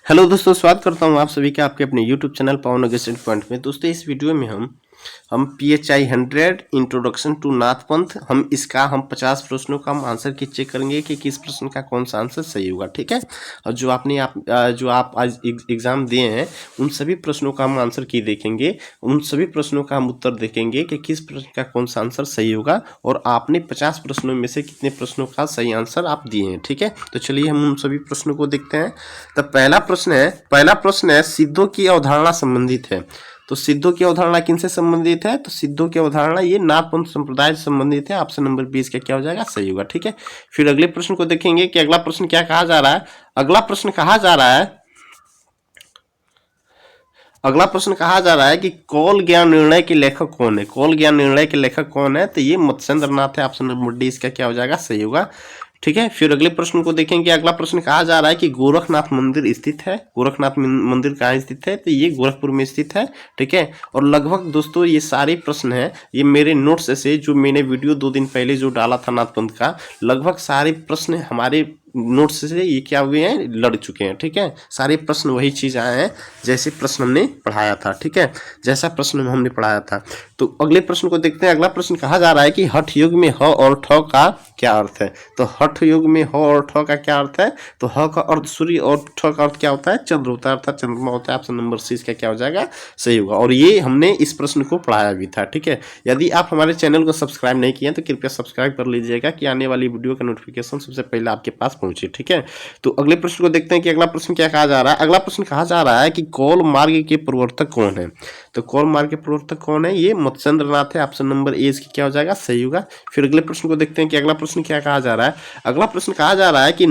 Hello दोस्तों, स्वागत करता हूं आप सभी का आपके अपने यूट्यूब चैनल पवन अगेंस्ट पॉइंट में। दोस्तों, इस वीडियो में हम PHI 100 इंट्रोडक्शन टू नाथ पंथ हम 50 प्रश्नों का हम आंसर की चेक करेंगे कि किस प्रश्न का कौन सा आंसर सही होगा। ठीक है, और जो आप आज एग्जाम दिए हैं उन सभी प्रश्नों का हम आंसर की देखेंगे, उन सभी प्रश्नों का हम उत्तर देखेंगे कि किस प्रश्न का कौन सा आंसर सही होगा और आपने 50 प्रश्नों में से कितने प्रश्नों का सही आंसर आप दिए हैं। ठीक है, तो चलिए हम उन सभी प्रश्नों को देखते हैं। तो पहला प्रश्न है सिद्धों की अवधारणा संबंधित है। तो सिद्धों की अवधारणा किनसे संबंधित है? तो सिद्धों की अवधारणा ये नाथपंथ संप्रदाय से संबंधित है। ऑप्शन नंबर 20 का क्या हो जाएगा? सही होगा। ठीक है, फिर अगले प्रश्न को देखेंगे कि अगला प्रश्न क्या कहा जा रहा है। अगला प्रश्न कहा जा रहा है कि कौल ज्ञान निर्णय के लेखक कौन है? कौल ज्ञान निर्णय के लेखक कौन है? तो ये मत्स्येंद्र नाथ है। ऑप्शन नंबर डी इसका क्या हो जाएगा? सही होगा। ठीक है, फिर अगले प्रश्न को देखेंगे। अगला प्रश्न कहा जा रहा है कि गोरखनाथ मंदिर स्थित है। गोरखनाथ मंदिर कहाँ स्थित है? तो ये गोरखपुर में स्थित है। ठीक है, और लगभग दोस्तों ये सारे प्रश्न हैं, ये मेरे नोट्स से जो मैंने वीडियो 2 दिन पहले जो डाला था नाथपंथ का, लगभग सारे प्रश्न हमारे नोट्स से ये क्या हुए हैं, लड़ चुके हैं। ठीक है, सारे प्रश्न वही चीज आए हैं जैसे प्रश्न हमने पढ़ाया था। ठीक है, जैसा प्रश्न हमने पढ़ाया था। तो अगले प्रश्न को देखते हैं। अगला प्रश्न कहा जा रहा है कि हठ युग में ह और ठ का क्या अर्थ है? तो हठ युग में ह और ठ का क्या अर्थ है? तो ह का अर्थ सूर्य और ठ का अर्थ क्या होता है? चंद्र होता है, अर्थात चंद्रमा होता है। ऑप्शन नंबर सी इसका क्या हो जाएगा? सही होगा। और ये हमने इस प्रश्न को पढ़ाया भी था। ठीक है, यदि आप हमारे चैनल को सब्सक्राइब नहीं किए तो कृपया सब्सक्राइब कर लीजिएगा कि आने वाली वीडियो का नोटिफिकेशन सबसे पहले आपके पास पहुंचे। ठीक है, तो अगले प्रश्न को देखते हैं कि अगला प्रश्न क्या कहा जा रहा है। अगला प्रश्न कहा जा रहा है कि कौल मार्ग के प्रवर्तक कौन है? तो कौल मार्ग के प्रवर्तक कौन है? ये मत्स्येंद्र नाथ है। ऑप्शन नंबर ए इसकी क्या हो जाएगा? सही होगा। फिर अगले प्रश्न को देखते हैं कि अगला प्रश्न क्या कहा जा रहा है। अगला प्रश्न कहा जा रहा है कि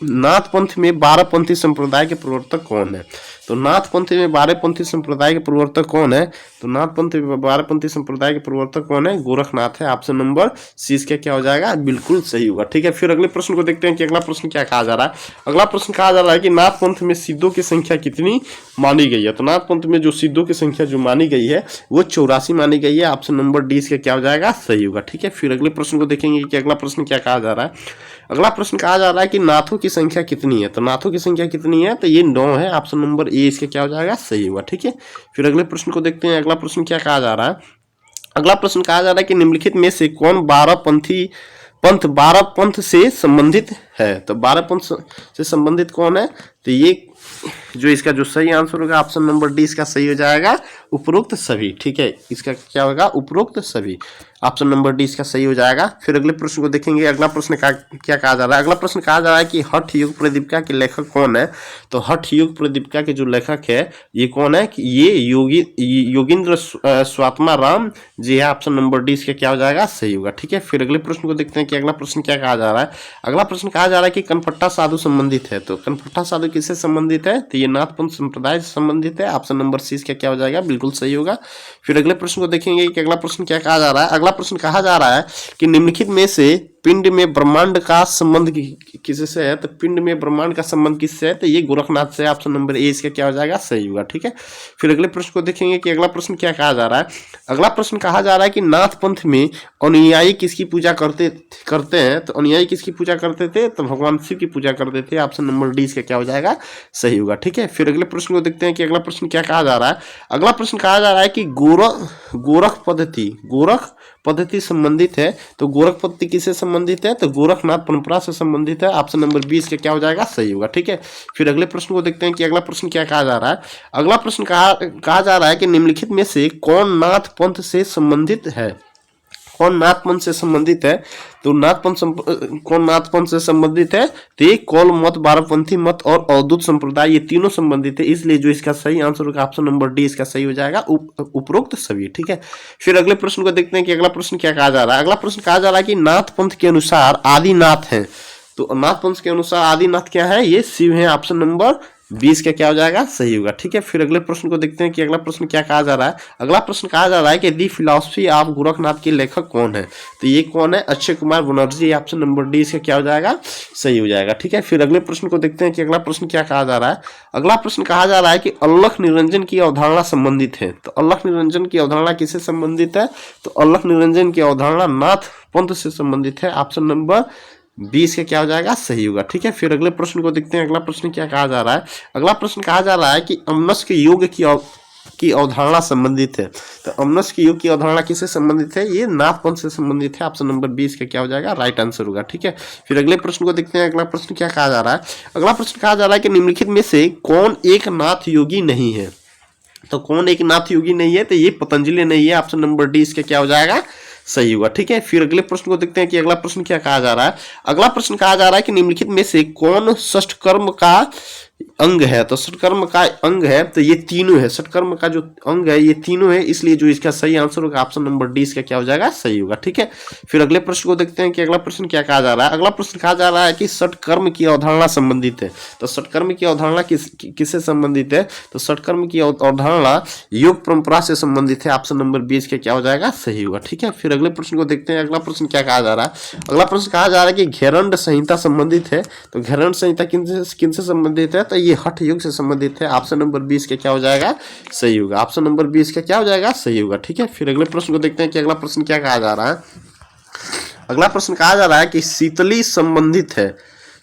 नाथ पंथ में 12पंथी संप्रदाय के प्रवर्तक कौन है? तो नाथ पंथ में 12पंथी संप्रदाय के प्रवर्तक कौन है? तो नाथ पंथ में 12पंथी संप्रदाय के प्रवर्तक कौन है? गोरखनाथ है। ऑप्शन नंबर सी इसका क्या हो जाएगा? बिल्कुल सही होगा। ठीक है, फिर अगले प्रश्न को देखते हैं कि अगला प्रश्न क्या कहा जा रहा है। अगला प्रश्न कहा जा रहा है कि नाथ पंथ में सिद्धों की संख्या कितनी मानी गई है? तो नाथ पंथ में जो सिद्धों की संख्या जो मानी गई है वो 84 मानी गई है। ऑप्शन नंबर डी इसका क्या हो जाएगा? सही होगा। ठीक है, फिर अगले प्रश्न को देखेंगे कि अगला प्रश्न क्या कहा जा रहा है। अगला प्रश्न कहा जा रहा है कि नाथों की संख्या कितनी है? तो नाथों की संख्या कितनी है? तो ये 9 है। ऑप्शन नंबर ए इसका क्या हो जाएगा? सही हुआ। ठीक है, फिर अगले प्रश्न को देखते हैं। अगला प्रश्न क्या कहा जा रहा है। अगला प्रश्न कहा जा रहा है कि निम्नलिखित में से कौन 12 पंथ से संबंधित है? तो 12 पंथ से संबंधित कौन है? तो ये जो इसका जो सही आंसर होगा ऑप्शन नंबर डी इसका सही हो जाएगा, उपरोक्त सभी। ठीक है, इसका क्या होगा? उपरोक्त सभी। ऑप्शन नंबर डी इसका सही हो जाएगा। फिर अगले प्रश्न को देखेंगे। अगला प्रश्न क्या कहा जा रहा है। अगला प्रश्न कहा जा रहा है कि हठ युग प्रदीपिका के लेखक कौन है? तो हठ युग प्रदीपिका के जो लेखक है ये कौन है? कि ये योगींद्र स्वात्मा राम जी है। ऑप्शन नंबर डी इसका क्या हो जाएगा? सही होगा। ठीक है, फिर अगले प्रश्न को देखते हैं कि अगला प्रश्न क्या कहा जा रहा है। अगला प्रश्न कहा जा रहा है कि कनपट्टा साधु संबंधित है। तो कनपट्टा साधु किससे संबंधित है? तो ये नाथपंथ संप्रदाय से संबंधित है। ऑप्शन नंबर सी इसका क्या हो जाएगा? बिल्कुल सही होगा। फिर अगले प्रश्न को देखेंगे कि अगला प्रश्न क्या कहा जा रहा है। अगला प्रश्न कहा जा रहा है कि निम्नलिखित में से पिंड में ब्रह्मांड का संबंध किससे है? तो पिंड में ब्रह्मांड का संबंध किससे है? तो ये गोरखनाथ से। ऑप्शन नंबर ए इसका क्या हो जाएगा? सही होगा। ठीक है, फिर अगले प्रश्न को देखेंगे कि अगला प्रश्न क्या कहा जा रहा है। अगला प्रश्न कहा जा रहा है कि नाथ पंथ में अनुयायी किसकी पूजा करते हैं? तो अनुयायी किसकी पूजा करते थे? तो भगवान शिव की पूजा करते थे। ऑप्शन नंबर डी इसका क्या हो जाएगा? सही होगा। ठीक है, फिर अगले प्रश्न को देखते हैं कि अगला प्रश्न क्या कहा जा रहा है। अगला प्रश्न कहा जा रहा है कि गोरख पद्धति संबंधित है। तो गोरख पद्धति किससे संबंधित है? तो गोरखनाथ परंपरा से संबंधित है। ऑप्शन नंबर 20 का क्या हो जाएगा? सही होगा। ठीक है, फिर अगले प्रश्न को देखते हैं कि अगला प्रश्न क्या कहा जा रहा है। अगला प्रश्न कहा जा रहा है कि निम्नलिखित में से कौन नाथ पंथ से संबंधित है? कौन नाथ पंथ से संबंधित है? तो कौन नाथ पंथ से संबंधित है? तो ये कौल मत, 12पंथी मत और अवधूत संप्रदाय ये तीनों संबंधित है। इसलिए जो इसका सही आंसर होगा ऑप्शन नंबर डी इसका सही हो जाएगा, उपरोक्त सभी। ठीक है, फिर अगले प्रश्न को देखते हैं कि अगला प्रश्न क्या कहा जा रहा है। अगला प्रश्न कहा जा रहा है कि नाथ पंथ के अनुसार आदिनाथ है। तो नाथ पंथ के अनुसार आदिनाथ क्या है? ये शिव है। ऑप्शन नंबर 20 का क्या हो जाएगा? सही होगा। ठीक है, फिर अगले प्रश्न को देखते हैं कि अगला प्रश्न क्या कहा जा रहा है। अगला प्रश्न कहा जा रहा है कि दी फिलॉसफी ऑफ गोरखनाथ के लेखक कौन है? तो ये कौन है? Akshay Kumar Banerjee. Option number D इसका क्या हो जाएगा? सही हो जाएगा। ठीक है, फिर अगले प्रश्न को देखते हैं कि अगला प्रश्न क्या कहा जा रहा है। अगला प्रश्न कहा जा रहा है कि अल्लख निरंजन की अवधारणा संबंधित है। तो अल्लख निरंजन की अवधारणा किससे संबंधित है? तो अल्लख निरंजन की अवधारणा नाथ पंथ से संबंधित है। ऑप्शन नंबर बी इसका क्या हो जाएगा, सही होगा। ठीक है, फिर अगले प्रश्न को देखते हैं। अगला प्रश्न क्या कहा जा रहा है। अगला प्रश्न कहा जा रहा है कि अमनस्क योग की अवधारणा संबंधित है। तो अमनस्क योग की अवधारणा किससे संबंधित है, ये नापपंथ से संबंधित है। ऑप्शन नंबर 20 का क्या हो जाएगा, राइट आंसर होगा। ठीक है, फिर अगले प्रश्न को देखते हैं। अगला प्रश्न क्या कहा जा रहा है। अगला प्रश्न कहा जा रहा है कि निम्नलिखित में से कौन एक नाथ योगी नहीं है। तो कौन एक नाथ योगी नहीं है, तो ये पतंजलि नहीं है। ऑप्शन नंबर डी इसका क्या हो जाएगा, सही होगा। ठीक है, फिर अगले प्रश्न को देखते हैं कि अगला प्रश्न क्या कहा जा रहा है। अगला प्रश्न कहा जा रहा है कि निम्नलिखित में से कौन षटकर्म का अंग है। तो षटकर्म का अंग है, तो ये तीनों है। षटकर्म का जो अंग है ये तीनों है, इसलिए जो इसका सही आंसर होगा ऑप्शन नंबर डी इसका क्या हो जाएगा, सही होगा। ठीक है, फिर अगले प्रश्न को देखते हैं कि अगला प्रश्न क्या कहा जा रहा है। अगला प्रश्न कहा जा रहा है कि षटकर्म की अवधारणा संबंधित है। तो षटकर्म की अवधारणा किससे संबंधित है, तो षटकर्म की अवधारणा योग परंपरा से संबंधित है। ऑप्शन नंबर 20 का क्या हो जाएगा, सही होगा। ठीक है, फिर अगले प्रश्न को देखते हैं। अगला प्रश्न क्या कहा जा रहा है। अगला प्रश्न कहा जा रहा है कि घेरंड संहिता संबंधित है। तो घेरंड संहिता किनसे संबंधित है, तो ये हठ योग से संबंधित है। ऑप्शन नंबर 20 का क्या हो जाएगा, सही होगा। ऑप्शन नंबर 20 का क्या हो जाएगा, सही होगा। ठीक है, फिर अगले प्रश्न को देखते हैं कि अगला प्रश्न क्या कहा जा रहा है। अगला प्रश्न कहा जा रहा है कि शीतली संबंधित है।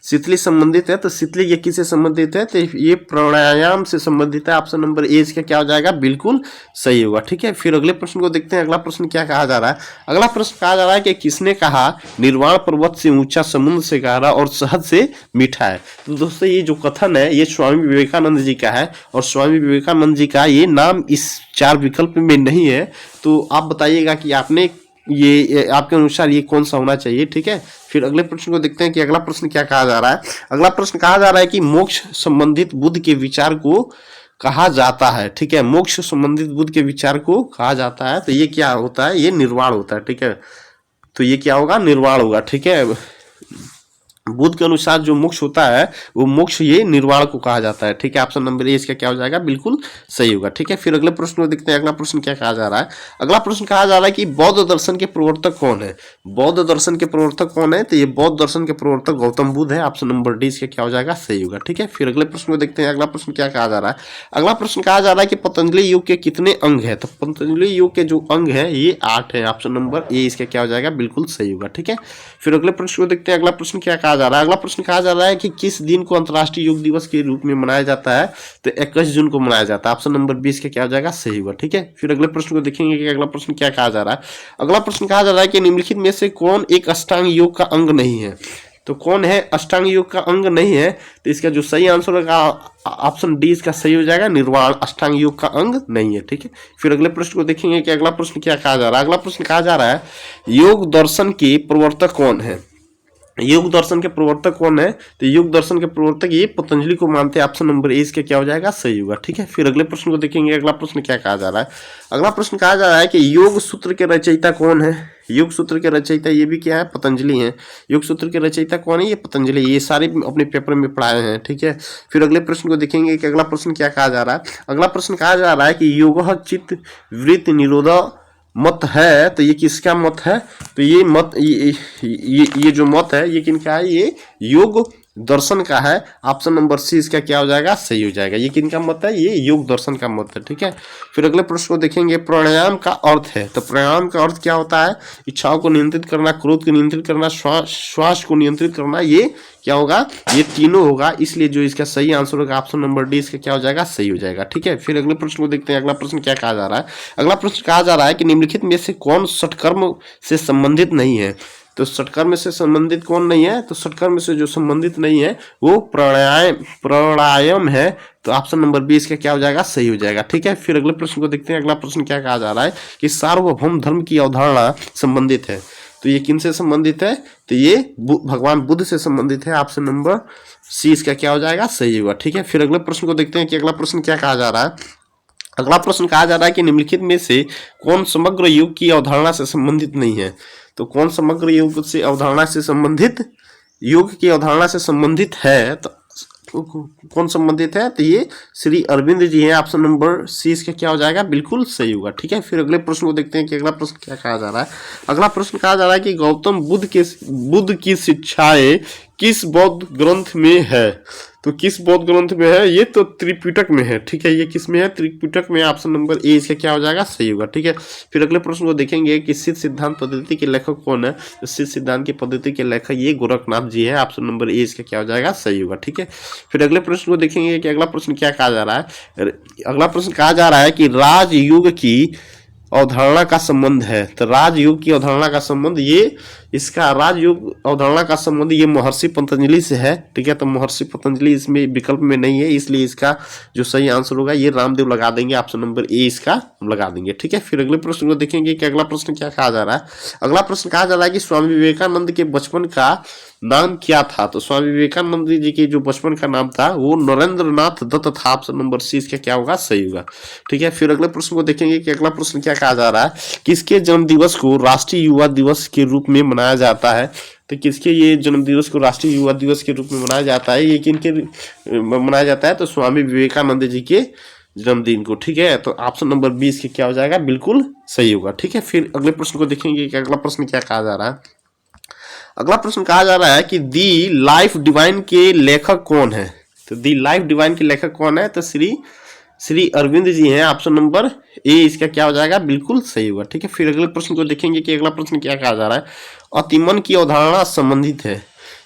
शीतली संबंधित है, तो शीतली ये किससे संबंधित है, तो ये प्राणायाम से संबंधित है। ऑप्शन नंबर ए इसका क्या हो जाएगा, बिल्कुल सही होगा। ठीक है, फिर अगले प्रश्न को देखते हैं। अगला प्रश्न क्या कहा जा रहा है। अगला प्रश्न कहा जा रहा है कि किसने कहा निर्वाण पर्वत से ऊंचा समुद्र से गहरा और शहद से मीठा है। तो दोस्तों ये जो कथन है ये स्वामी विवेकानंद जी का है, और स्वामी विवेकानंद जी का ये नाम इस 4 विकल्प में नहीं है। तो आप बताइएगा कि आपने ये आपके अनुसार ये कौन सा होना चाहिए। ठीक है, फिर अगले प्रश्न को देखते हैं कि अगला प्रश्न क्या कहा जा रहा है। अगला प्रश्न कहा जा रहा है कि मोक्ष संबंधित बुद्ध के विचार को कहा जाता है। ठीक है, मोक्ष संबंधित बुद्ध के विचार को कहा जाता है, तो ये क्या होता है, ये निर्वाण होता है। ठीक है, तो ये क्या होगा, निर्वाण होगा। ठीक है, बुद्ध के अनुसार जो मोक्ष होता है वो मोक्ष ये निर्वाण को कहा जाता है। ठीक है, ऑप्शन नंबर ए इसका क्या हो जाएगा, बिल्कुल सही होगा। ठीक है, फिर अगले प्रश्न को देखते हैं। अगला प्रश्न क्या कहा जा रहा है। अगला प्रश्न कहा जा रहा है कि बौद्ध दर्शन के प्रवर्तक कौन है। बौद्ध दर्शन के प्रवर्तक कौन है, तो ये बौद्ध दर्शन के प्रवर्तक गौतम बुद्ध है। ऑप्शन नंबर डी इसका क्या हो जाएगा, सही होगा। ठीक है, फिर अगले प्रश्न को देखते हैं। अगला प्रश्न क्या कहा जा रहा है। अगला प्रश्न कहा जा रहा है कि पतंजलि योग के कितने अंग है। तो पतंजलि योग के जो अंग है ये 8 है। ऑप्शन नंबर ए इसका क्या हो जाएगा, बिल्कुल सही होगा। ठीक है, फिर अगले प्रश्न को देखते हैं। अगला प्रश्न क्या कहा जा रहा है। अगला प्रश्न कहा जा रहा है कि किस दिन को अंतर्राष्ट्रीय योग दिवस के रूप में मनाया जाता है। तो 21 जून को मनाया जाता है। ऑप्शन नंबर 20 का क्या हो जाएगा, सही होगा। ठीक है, फिर अगले प्रश्न को देखेंगे कि अगला प्रश्न क्या कहा जा रहा है। अगला प्रश्न कहा जा रहा है कि निम्नलिखित में से कौन एक अष्टांग योग का अंग नहीं है। तो कौन है अष्टांग योग का अंग नहीं है, तो इसका जो सही आंसर होगा ऑप्शन डी इसका सही हो जाएगा, निर्वाण अष्टांग योग का अंग नहीं है। ठीक है, फिर अगले प्रश्न को देखेंगे कि अगला प्रश्न क्या कहा जा रहा है। अगला प्रश्न कहा जा रहा है योग दर्शन के प्रवर्तक कौन है। योग दर्शन के प्रवर्तक कौन है, तो योग दर्शन के प्रवर्तक ये पतंजलि को मानते हैं। ऑप्शन नंबर ए इसका क्या हो जाएगा, सही होगा। ठीक है, फिर अगले प्रश्न को देखेंगे। अगला प्रश्न क्या कहा जा रहा है। अगला प्रश्न कहा जा रहा है कि योग सूत्र के रचयिता कौन है। योग सूत्र के रचयिता ये भी क्या है, पतंजलि है। योग सूत्र के रचयिता कौन है, ये पतंजलि। ये सारे अपने पेपर में पढ़ाए हैं। ठीक है, फिर अगले प्रश्न को देखेंगे कि अगला प्रश्न क्या कहा जा रहा है। अगला प्रश्न कहा जा रहा है कि योग चित्त वृत्ति निरोध मत है। तो ये किसका मत है, तो ये मत ये जो मत है ये किनका है, ये योग दर्शन का है। ऑप्शन नंबर सी इसका क्या हो जाएगा, सही हो जाएगा। ये किनका मत है, ये योग दर्शन का मत है। ठीक है, फिर अगले प्रश्न को देखेंगे। प्राणायाम का अर्थ है, तो प्राणायाम का अर्थ क्या होता है, इच्छाओं को नियंत्रित करना, क्रोध को नियंत्रित करना, श्वास को नियंत्रित करना, ये क्या होगा, ये तीनों होगा। इसलिए जो इसका सही आंसर होगा ऑप्शन नंबर डी इसका क्या हो जाएगा, सही हो जाएगा। ठीक है, फिर अगले प्रश्न को देखते हैं। अगला प्रश्न क्या कहा जा रहा है। अगला प्रश्न कहा जा रहा है कि निम्नलिखित में से कौन षटकर्म से संबंधित नहीं है। तो षटकर्म से संबंधित कौन नहीं है, तो षटकर्म से जो संबंधित नहीं है वो प्राणायाम है। तो ऑप्शन नंबर 20 का क्या हो जाएगा, सही हो जाएगा। ठीक है, फिर अगले प्रश्न को देखते हैं। अगला प्रश्न क्या कहा जा रहा है कि सार्वभौम धर्म की अवधारणा संबंधित है। तो ये किन से संबंधित है, तो ये भगवान बुद्ध से संबंधित है। ऑप्शन नंबर सी इसका क्या हो जाएगा, सही होगा। ठीक है, फिर अगले प्रश्न को देखते हैं कि अगला प्रश्न क्या कहा जा रहा है। अगला प्रश्न कहा जा रहा है कि निम्नलिखित में से कौन समग्र युग की अवधारणा से संबंधित नहीं है। तो कौन समग्र युग से अवधारणा से संबंधित, योग की अवधारणा से संबंधित है, तो कौन संबंधित है, तो ये श्री अरविंद जी हैं। ऑप्शन नंबर सी इसका क्या हो जाएगा, बिल्कुल सही होगा। ठीक है, फिर अगले प्रश्न को देखते हैं कि अगला प्रश्न क्या कहा जा रहा है। अगला प्रश्न कहा जा रहा है कि गौतम बुद्ध की शिक्षाएं किस बौद्ध ग्रंथ में है। तो किस बौद्ध ग्रंथ में है? ये तो त्रिपिटक में है, ठीक है। ये किस में है? त्रिपिटक में। ऑप्शन नंबर ए इसका क्या हो जाएगा? सही होगा, ठीक है। फिर अगले प्रश्न को देखेंगे कि सिद्ध सिद्धांत पद्धति के लेखक कौन है? तो सिद्ध सिद्धांत की पद्धति के लेखक ये गोरखनाथ जी है। ऑप्शन नंबर ए इसका क्या हो जाएगा? सही होगा, ठीक है। फिर अगले प्रश्न को देखेंगे कि अगला प्रश्न क्या कहा जा रहा है। अगला प्रश्न कहा जा रहा है कि राजयुग की अवधारणा का संबंध है। तो राजयुग की अवधारणा का संबंध, ये इसका राजयुग अवधारणा का संबंध ये महर्षि पतंजलि से है, ठीक है। तो महर्षि पतंजलि इसमें विकल्प में नहीं है, इसलिए इसका जो सही आंसर होगा ये रामदेव लगा देंगे। ऑप्शन नंबर ए इसका लगा देंगे, ठीक है। फिर अगले प्रश्न को देखेंगे कि अगला प्रश्न क्या कहा जा रहा है। अगला प्रश्न कहा जा रहा है कि स्वामी विवेकानंद के बचपन का नाम क्या था? तो स्वामी विवेकानंद जी के जो बचपन का नाम था वो नरेंद्र नाथ दत्त था। ऑप्शन नंबर सी इसका क्या होगा? सही होगा, ठीक है। फिर अगले प्रश्न को देखेंगे कि अगला प्रश्न क्या कहा जा रहा है। किसके जन्म दिवस को राष्ट्रीय युवा दिवस के रूप में मनाया जाता है? तो किसके ये जन्म दिवस को राष्ट्रीय युवा दिवस के रूप में मनाया जाता है? ये किनके मनाया जाता है? तो स्वामी विवेकानंद जी के जन्मदिन को, ठीक है। तो ऑप्शन नंबर 20 के क्या हो जाएगा? बिल्कुल सही होगा, ठीक है। फिर अगले प्रश्न को देखेंगे कि अगला प्रश्न क्या कहा जा रहा है। अगला प्रश्न कहा जा रहा है कि दी लाइफ डिवाइन के लेखक कौन है? तो दी लाइफ डिवाइन के लेखक कौन है? तो श्री अरविंद जी हैं। ऑप्शन नंबर ए इसका क्या हो जाएगा? बिल्कुल सही होगा, ठीक है। फिर अगले प्रश्न को देखेंगे कि अगला प्रश्न क्या कहा जा रहा है। अतिमन की अवधारणा संबंधित है।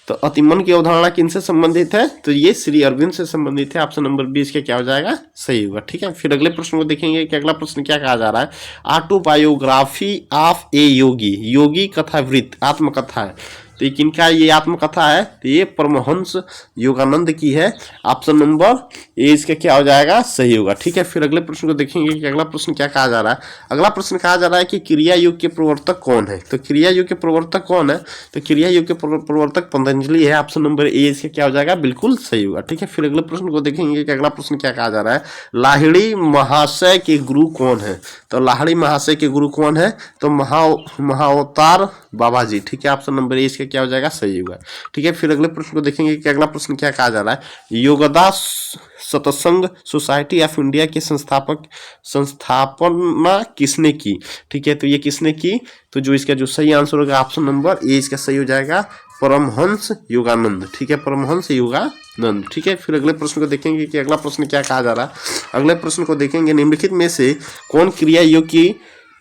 तो अतिमन की अवधारणा किनसे संबंधित है? तो ये श्री अरविंद से संबंधित है। ऑप्शन नंबर 20 के क्या हो जाएगा? सही होगा, ठीक है। फिर अगले प्रश्न को देखेंगे कि अगला प्रश्न क्या कहा जा रहा है। ऑटोबायोग्राफी ऑफ ए योगी, योगी कथावृत्त आत्मकथा है। तो ये किनका ये आत्मकथा है? तो ये परमहंस योगानंद की है। ऑप्शन नंबर ए इसका क्या हो जाएगा? सही होगा, ठीक है। फिर अगले प्रश्न को देखेंगे कि अगला प्रश्न क्या कहा जा रहा है। अगला प्रश्न कहा जा रहा है कि क्रिया योग के प्रवर्तक कौन है? तो क्रिया योग के प्रवर्तक कौन है? तो क्रिया योग के प्रवर्तक पतंजलि है। ऑप्शन नंबर ए इसका क्या हो जाएगा? बिल्कुल सही होगा, ठीक है। फिर अगले प्रश्न को देखेंगे कि अगला प्रश्न क्या कहा जा रहा है। लाहिड़ी महाशय के गुरु कौन है? तो लाहिड़ी महाशय के गुरु कौन है? तो महाअवतार बाबा जी, ठीक है। ऑप्शन नंबर ए इसका क्या हो जाएगा? सही होगा, ठीक है। फिर अगले प्रश्न को देखेंगे कि अगला प्रश्न क्या कहा जा रहा है। योगदास सत्संग सोसाइटी ऑफ इंडिया के संस्थापना किसने की? ठीक है, तो ये किसने की? तो जो इसका जो सही आंसर होगा ऑप्शन नंबर ए इसका सही हो जाएगा, परमहंस योगानंद, ठीक है, परमहंस योगानंद, ठीक है। फिर अगले प्रश्न को देखेंगे कि अगला प्रश्न क्या कहा जा रहा है। अगले प्रश्न को देखेंगे, निम्नलिखित में से कौन क्रिया योग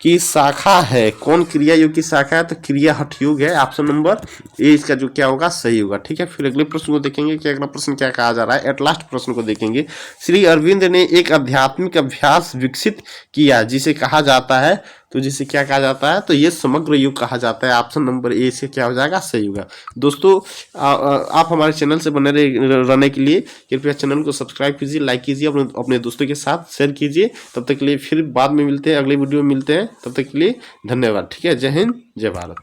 की शाखा है? कौन क्रिया योग की शाखा है? तो क्रिया हठ योग है। ऑप्शन नंबर ए इसका जो क्या होगा? सही होगा, ठीक है। फिर अगले प्रश्न को देखेंगे कि अगला प्रश्न क्या कहा जा रहा है। एट लास्ट प्रश्न को देखेंगे, श्री अरविंद ने एक आध्यात्मिक अभ्यास विकसित किया जिसे कहा जाता है, तो जिसे क्या कहा जाता है? तो ये समग्र योग कहा जाता है। ऑप्शन नंबर ए से क्या हो जाएगा? सही होगा। दोस्तों आप हमारे चैनल से बने रहने के लिए कृपया चैनल को सब्सक्राइब कीजिए, लाइक कीजिए, अपने दोस्तों के साथ शेयर कीजिए। तब तक के लिए फिर बाद में मिलते हैं, अगले वीडियो में मिलते हैं। तब तक के लिए धन्यवाद, ठीक है। जय हिंद, जय भारत।